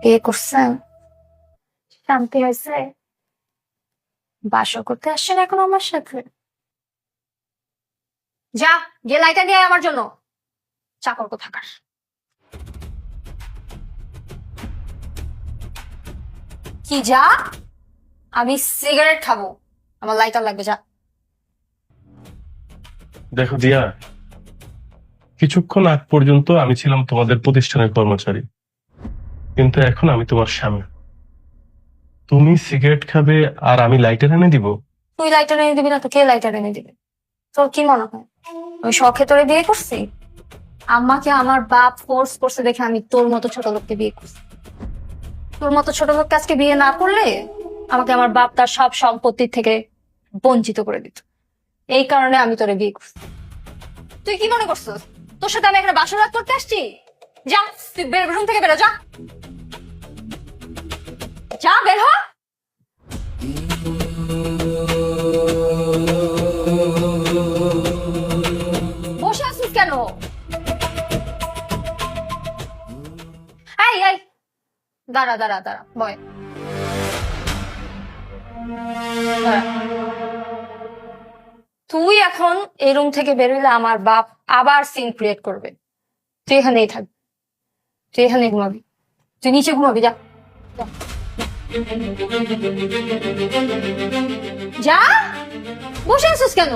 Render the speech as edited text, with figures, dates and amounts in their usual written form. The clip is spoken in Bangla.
বিয়ে করছেন? শান্তি হয়েছে? বাসর করতে আসছেন এখন আমার সাথে? যা, গিয়ে লাইটার নিয়ে আয় আমার জন্য। চাকর কোথাকার। কি যা? আমি সিগারেট খাবো, আমার লাইটার লাগবে। যা। দেখো দিয়া, কিছুক্ষণ আগ পর্যন্ত আমি ছিলাম তোমাদের প্রতিষ্ঠানের কর্মচারী, কিন্তু এখন আমি তোমার স্বামী। তুমি সিগারেট খাবে আর আমি লাইটার এনে দিব? তুই লাইটার এনে দিবি না তো কে লাইটার এনে দিবে? তোর কি মনে হয় আমি শখে তোরে বিয়ে করছি? আমাকে আমার বাপ ফোর্স করছে দেখে আমি তোর মতো ছোট লোককে বিয়ে করছি। তোর মতো ছোট লোককে আজকে বিয়ে না করলে আমাকে আমার বাপ তার সব সম্পত্তির থেকে বঞ্চিত করে দিত। এই কারণে আমি তোরে বিয়ে করছি। তুই কি মনে করছিস তোর সাথে আমি এখানে বাসর রাত করতে আসছি? যা, তুই রুম থেকে বেরো। যা, যা বের হ। বসে আছিস কেন? এই এই, দাঁড়া দাঁড়া দাঁড়া, বয়। দাঁড়া। তুই এখন এই রুম থেকে বেরোলে আমার বাপ আবার সিন ক্রিয়েট করবে। তুই এখানেই থাকবি, তুই এখানেই ঘুমাবি, তুই নিচে ঘুমাবি। যা যা। যা, বসে আছিস কেন?